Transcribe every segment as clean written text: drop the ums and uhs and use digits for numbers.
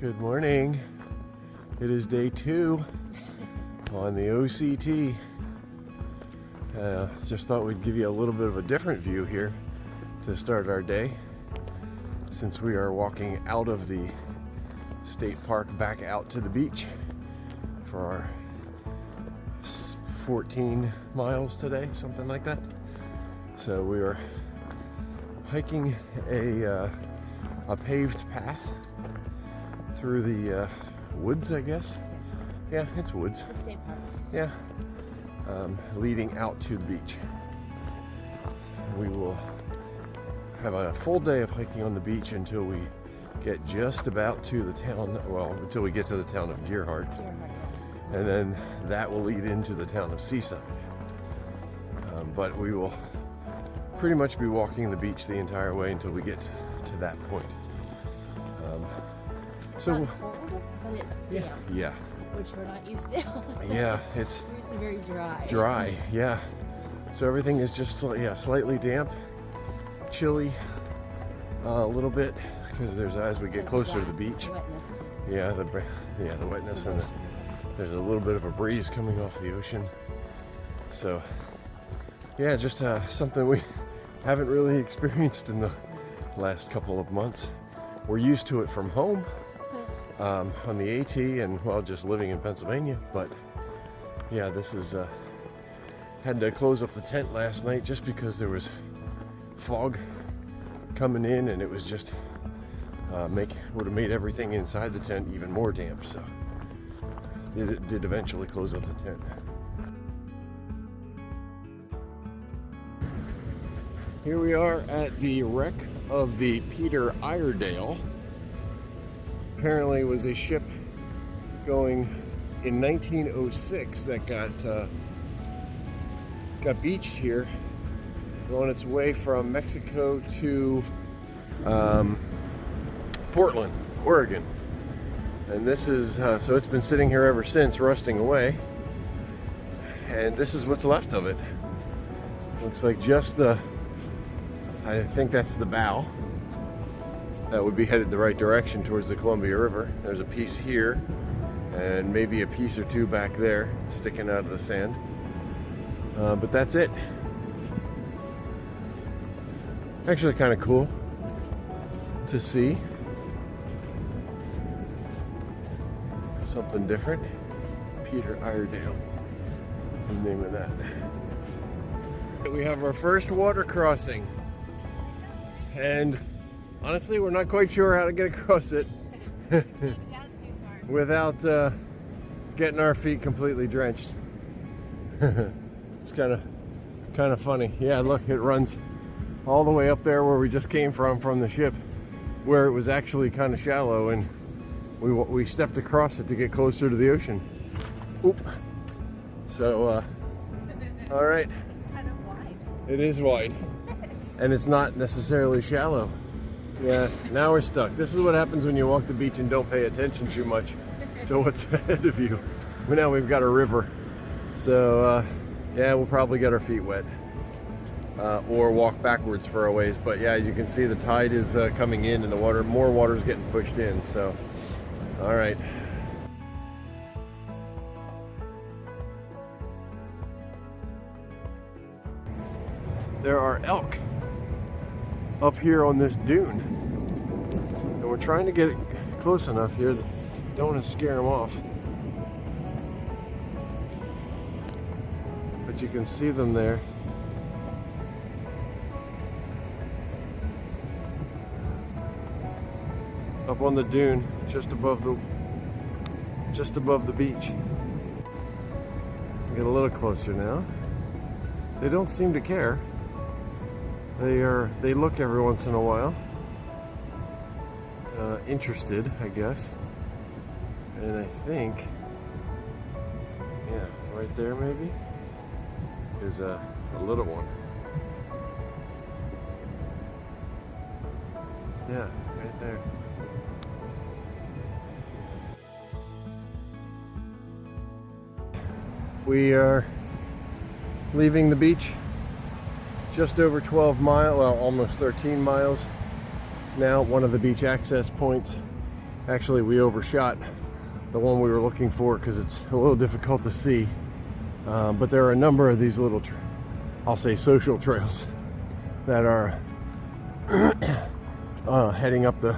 Good morning. It is day 2 on the OCT. Just thought we'd give you a little bit of a different view here to start our day, since we are walking out of the state park back out to the beach for our 14 miles today, something like that. So we are hiking a paved path through the woods, I guess. Yes. Yeah, it's woods. The state park. Yeah. Leading out to the beach. We will have a full day of hiking on the beach until we get just about to the town, well, until we get to the town of Gerhardt. And then that will lead into the town of Seaside. But we will pretty much be walking the beach the entire way until we get to that point. It's not cold, but it's damp, yeah, which we're not used to. yeah, it's We're used to very dry. dry, yeah. So everything is just slightly damp, chilly, a little bit, because as we get closer to the beach. The wetness too. Yeah, the wetness, and there's a little bit of a breeze coming off the ocean. So yeah, just something we haven't really experienced in the last couple of months. We're used to it from home, on the AT, and well, just living in Pennsylvania. But yeah, this is had to close up the tent last night just because there was fog coming in, and it was just would have made everything inside the tent even more damp. So it did eventually close up the tent. Here we are at the wreck of the Peter Iredale. Apparently it was a ship going in 1906 that got beached here, on its way from Mexico to Portland, Oregon. And this is, so it's been sitting here ever since, rusting away. And this is what's left of it. Looks like just I think that's the bow. That would be headed the right direction towards the Columbia River. There's a piece here, and maybe a piece or two back there sticking out of the sand. But that's it. Actually kind of cool to see. Something different. Peter Iredale, the name of that. We have our first water crossing. And honestly, we're not quite sure how to get across it without getting our feet completely drenched. It's kind of funny. Yeah, look, it runs all the way up there where we just came from the ship, where it was actually kind of shallow, and we stepped across it to get closer to the ocean. Oop. So, all right. It's kind of wide. It is wide. And it's not necessarily shallow. Yeah, now we're stuck. This is what happens when you walk the beach and don't pay attention too much to what's ahead of you. But now we've got a river. So, yeah, we'll probably get our feet wet. Or walk backwards for a ways. But yeah, as you can see, the tide is coming in, and more water is getting pushed in. So, all right. There are elk up here on this dune, and we're trying to get it close enough here that don't want to scare them off, but you can see them there. Up on the dune, just above the beach. Get a little closer now. They don't seem to care. They look every once in a while, interested, I guess. And I think, yeah, right there maybe is a little one. Yeah, right there. We are leaving the beach. Just over 12 miles, well, almost 13 miles now, one of the beach access points. Actually, we overshot the one we were looking for because it's a little difficult to see. But there are a number of these little, I'll say social trails that are heading up the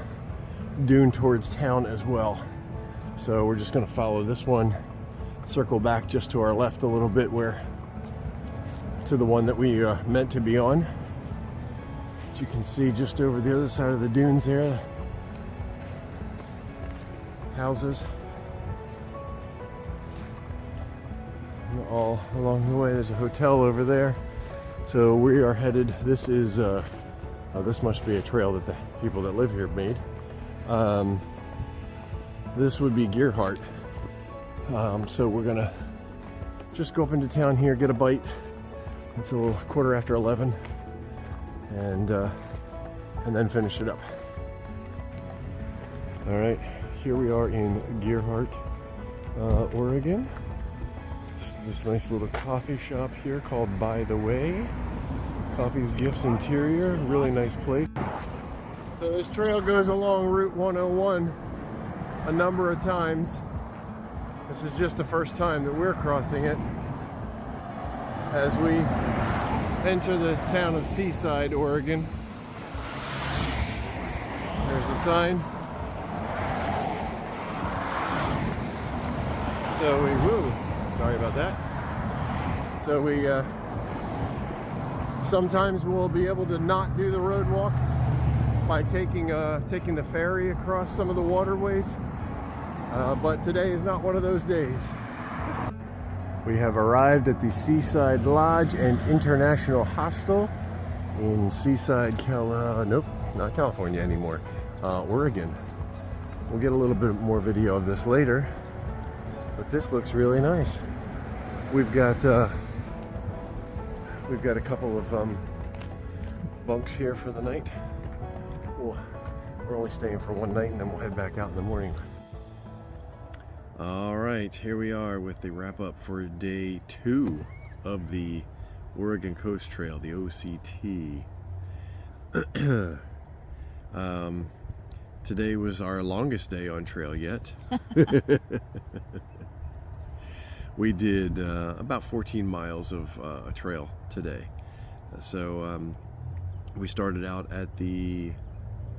dune towards town as well. So we're just going to follow this one, circle back just to our left a little bit to the one that we meant to be on. As you can see just over the other side of the dunes there, houses. And all along the way, there's a hotel over there. So we are headed, this is, this must be a trail that the people that live here made. This would be Gerhardt. So we're gonna just go up into town here, get a bite. It's a little 11:15, and then finish it up. All right, here we are in Gerhardt, Oregon. This nice little coffee shop here called By the Way. Coffee's Gifts Interior, really nice place. So this trail goes along Route 101 a number of times. This is just the first time that we're crossing it as we enter the town of Seaside, Oregon. There's the sign. So sorry about that. So we sometimes we'll be able to not do the road walk by taking the ferry across some of the waterways. But today is not one of those days. We have arrived at the Seaside Lodge and International Hostel in Seaside, nope, not California anymore, Oregon. We'll get a little bit more video of this later, but this looks really nice. We've got a couple of bunks here for the night. We're only staying for one night, and then we'll head back out in the morning. All right, here we are with the wrap up for day 2 of the Oregon Coast Trail, the OCT. Today was our longest day on trail yet. We did about 14 miles of a trail today. So we started out at the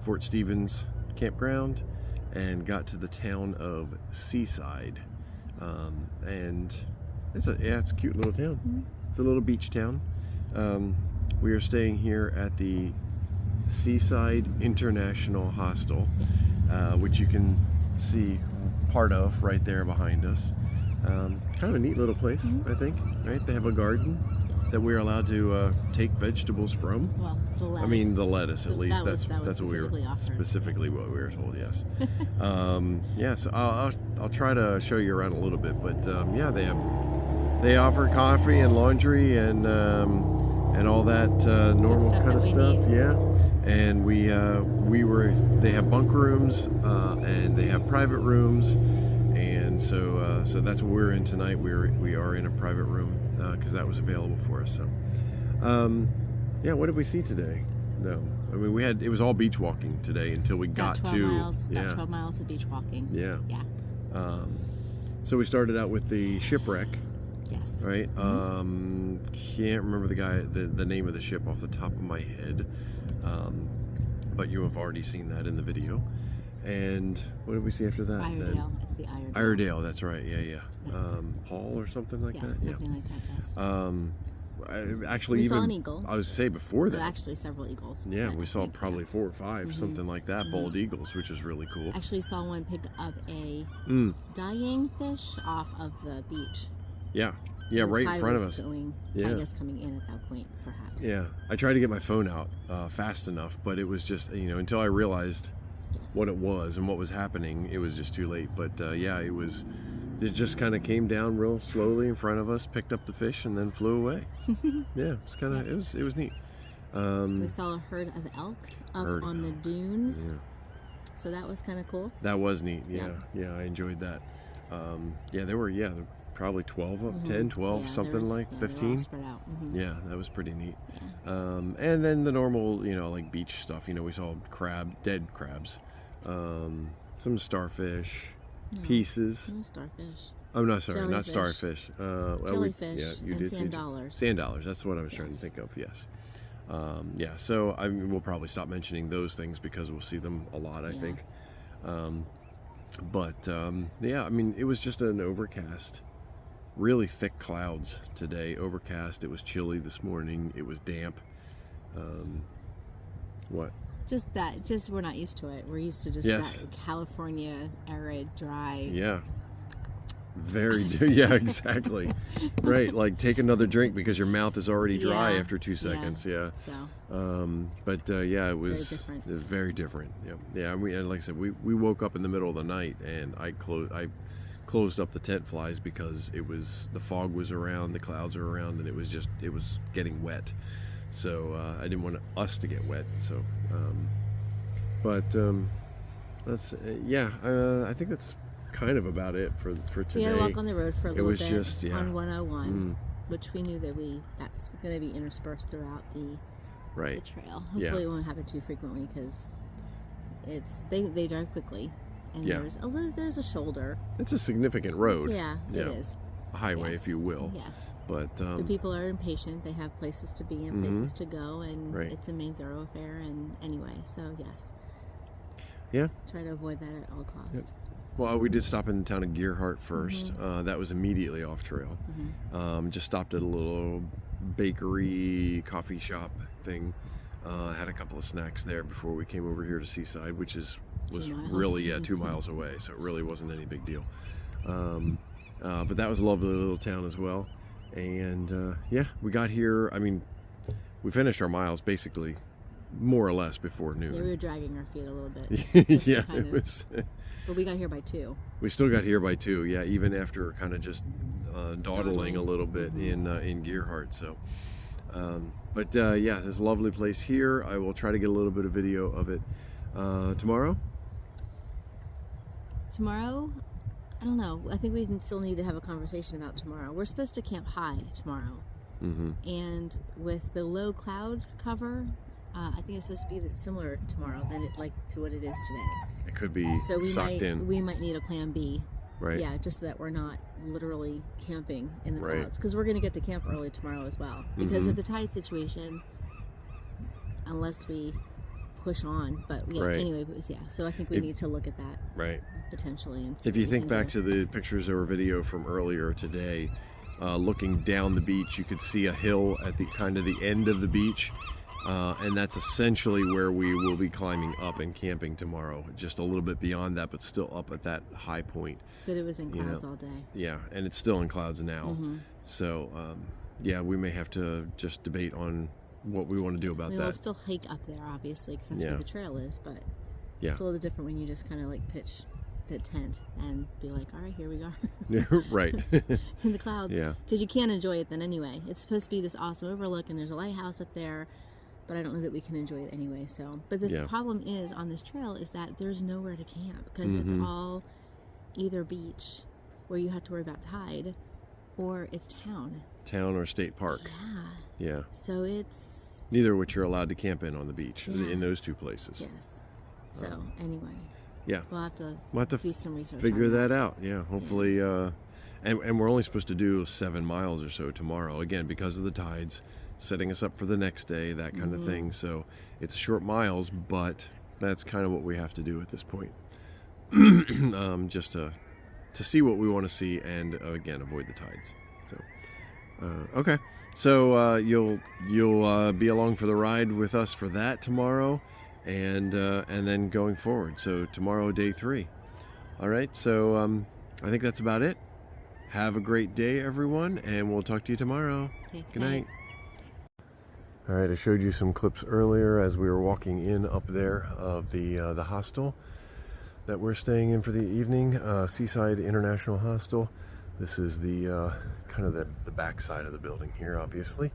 Fort Stevens campground and got to the town of Seaside, and it's a cute little town. It's a little beach town. We are staying here at the Seaside International Hostel, which you can see part of right there behind us. Kind of a neat little place, I think. Right? They have a garden that we're allowed to take vegetables from. Well, the lettuce. I mean, the lettuce at least. That's what we were specifically what we were told. Yes. Yeah. So I'll try to show you around a little bit, but yeah, they offer coffee and laundry and all that normal kind of stuff. Yeah. And they have bunk rooms and they have private rooms. And so that's what we're in tonight. We are in a private room because that was available for us. So, yeah. What did we see today? No, I mean it was all beach walking today until we got to 12 miles of beach walking. Yeah. Yeah. So we started out with the shipwreck. Yes. Right. Can't remember the name of the ship off the top of my head, but you have already seen that in the video. And what did we see after that? Iredale. It's the Iredale. Iredale, that's right. Yeah. Paul or something like that. Yes, something like that. Yes. Actually, we saw an eagle. I was to say before that. Actually, several eagles. Yeah, we saw probably 4 or 5, something like that. Bald eagles, which is really cool. Actually, saw one pick up a dying fish off of the beach. Yeah. Yeah, right in front of us. I guess coming in at that point, perhaps. Yeah, I tried to get my phone out fast enough, but it was just until I realized what it was and what was happening, it was just too late. But yeah, it just kind of came down real slowly in front of us, picked up the fish, and then flew away. Yeah, it's kind of it was neat. We saw a herd of elk up on the dunes. Yeah. So that was kind of cool. That was neat. Yeah, I enjoyed that. Yeah, there were probably 12, 10, 12, something like 15. They were all spread out. Yeah, that was pretty neat. Yeah. And then the normal, like beach stuff. We saw dead crabs. some starfish, No, pieces. no starfish. Oh no, sorry, not Jellyfish. starfish. Jellyfish yeah, you and did sand see dollars. sand dollars. That's what I was trying to Yes. think of. Yes. Yeah. So I mean, we'll probably stop mentioning those things because we'll see them a lot. I Yeah. think. Yeah. I mean, it was just an overcast, really thick clouds today. Overcast. It was chilly this morning. It was damp. What? Just we're not used to it. We're used to just Yes. that California arid, dry. Yeah. Yeah, exactly. Right, like take another drink because your mouth is already dry Yeah, after 2 seconds. Yeah. So Yeah, it was very different. It was very different. Yeah. Yeah, and like I said, we woke up in the middle of the night and I closed up the tent flies because the fog was around, the clouds were around, and it was getting wet. So I didn't want us to get wet. So that's I think that's kind of about it for today. we had to walk on the road for a little was bit just, yeah. on 101, which we knew that's going to be interspersed throughout the Right. trail. Yeah. Hopefully, we won't have it too frequently because they drive quickly, and Yeah. there's a shoulder. It's a significant road. Yeah, Yeah. it is. A highway, Yes. if you will. Yes. But The people are impatient. They have places to be and Mhm. places to go, and Right. it's a main thoroughfare. And anyway, so yes. Yeah. Try to avoid that at all costs. Yep. Well, we did stop in the town of Gearhart first. Mm-hmm. That was immediately off trail. Mhm. Just stopped at a little bakery, coffee shop thing. Had a couple of snacks there before we came over here to Seaside, which was 2 miles. really 2 miles away, so it really wasn't any big deal. But that was a lovely little town as well. And yeah, we got here. I mean, we finished our miles basically more or less before noon. Yeah, we were dragging our feet a little bit. Just to Yeah, kind it of- was. But we got here by 2. We still got here by 2, yeah, even after kind of just dawdling a little bit Mhm. in Gearhart. So, yeah, there's a lovely place here. I will try to get a little bit of video of it tomorrow. Tomorrow, I don't know. I think we still need to have a conversation about tomorrow. We're supposed to camp high tomorrow, and with the low cloud cover, I think it's supposed to be similar tomorrow than to what it is today. It could be So sucked in, we might need a plan B. right? Yeah, just so that we're not literally camping in the Right. clouds, because we're going to get to camp early tomorrow as well. Because Mhm. of the tide situation, unless we push on. But yeah, Right. anyway, so I think we If- need to look at that Right. potentially. And see If you what we think can back do. to the pictures or video from earlier today, looking down the beach, you could see a hill at the kind of the end of the beach, and that's essentially where we will be climbing up and camping tomorrow. Just a little bit beyond that, but still up at that high point. But it was in you clouds know, all day. Yeah, and it's still in clouds now. Mhm. So yeah, we may have to just debate on what we want to do about We'll that. still hike up there, obviously, because that's Yeah. where the trail is. But Yeah. it's a little different when you just kind of pitch the tent and be like, all right, here we are Yeah, right. in the clouds. Yeah. Because you can't enjoy it then anyway. It's supposed to be this awesome overlook, and there's a lighthouse up there. But I don't know that we can enjoy it anyway. So, but the Yeah. problem is on this trail is that there's nowhere to camp because it's Mhm. all either beach where you have to worry about tide, or it's town. Town or state park. Yeah. Yeah. So it's Neither of which you're allowed to camp in on the beach Yeah. in those two places. yes. So Um, anyway. yeah. We'll have to We'll have to do some research. figure on that out. Yeah, hopefully. And we're only supposed to do 7 miles or so tomorrow, again because of the tides, setting us up for the next day, that kind of Mhm. thing. So it's short miles, but that's kind of what we have to do at this point. Just to see what we want to see, and again avoid the tides. So okay, so you'll be along for the ride with us for that tomorrow, and then going forward. So tomorrow, day 3. All right, so I think that's about it. Have a great day, everyone, and we'll talk to you tomorrow. Okay, Good night. All right, I showed you some clips earlier as we were walking in up there of the hostel that we're staying in for the evening, Seaside International Hostel. This is the kind of the back side of the building here, obviously.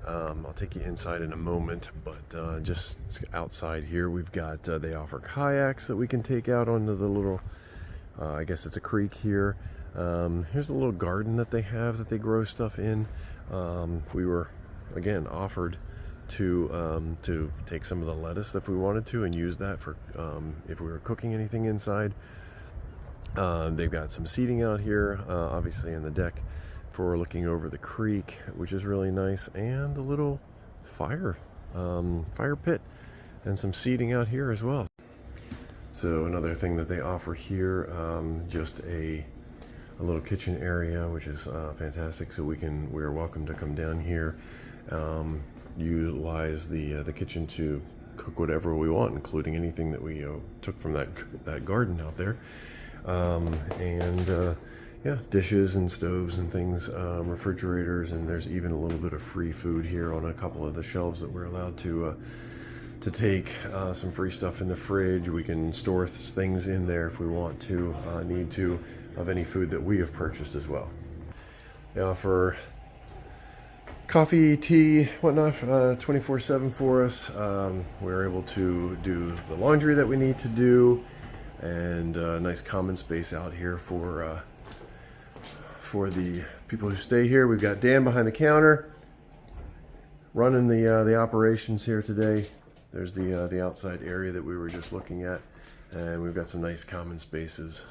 I'll take you inside in a moment, but just outside here we've got, they offer kayaks that we can take out onto the little, I guess it's a creek here. Here's a little garden that they have that they grow stuff in. We were, again, offered to take some of the lettuce if we wanted to and use that for if we were cooking anything inside. They've got some seating out here, obviously in the deck for looking over the creek, which is really nice, and a little fire pit and some seating out here as well. So another thing that they offer here, just a little kitchen area, which is fantastic. So we're welcome to come down here, utilize the kitchen to cook whatever we want, including anything that we took from that garden out there. Yeah, dishes and stoves and things, refrigerators, and there's even a little bit of free food here on a couple of the shelves that we're allowed to take some free stuff in the fridge. We can store things in there if we want to, need to, of any food that we have purchased as well. They offer coffee, tea, whatnot, 24/7 for us. We're able to do the laundry that we need to do, and a nice common space out here for the people who stay here. We've got Dan behind the counter running the operations here today. There's the outside area that we were just looking at, and we've got some nice common spaces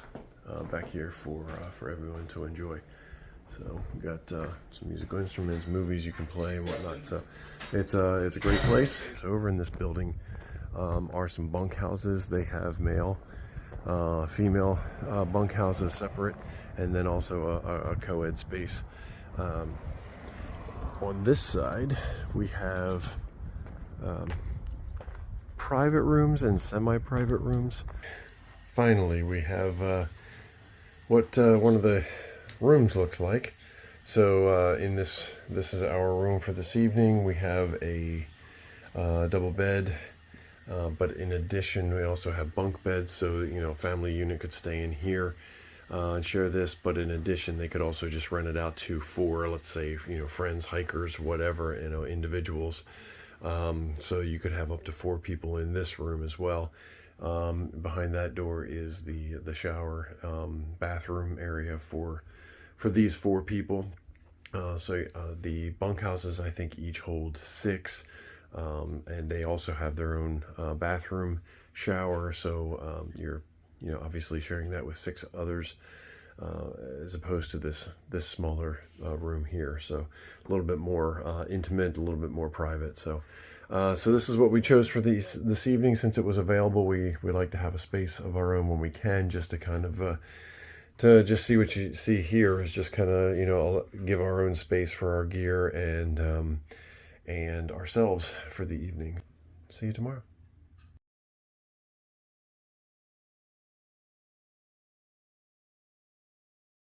back here for everyone to enjoy. So we've got some musical instruments, movies you can play and whatnot. So it's a great place. So over in this building are some bunk houses. They have male, female bunk houses separate, and then also a co-ed space. On this side we have private rooms and semi-private rooms. Finally, we have what one of the rooms looks like. So in this is our room for this evening. We have a double bed, but in addition we also have bunk beds, so family unit could stay in here and share this, but in addition they could also just rent it out to 4, let's say, friends, hikers, whatever, individuals. So you could have up to 4 people in this room as well. Behind that door is the shower, bathroom area for these 4 people. So the bunkhouses, I think, each hold 6, and they also have their own bathroom, shower. So you're obviously sharing that with 6 others, as opposed to this smaller room here. So a little bit more intimate, a little bit more private. So this is what we chose for this evening. Since it was available, we like to have a space of our own when we can, just to kind of to just see what you see here, is just kind of give our own space for our gear and ourselves for the evening. See you tomorrow.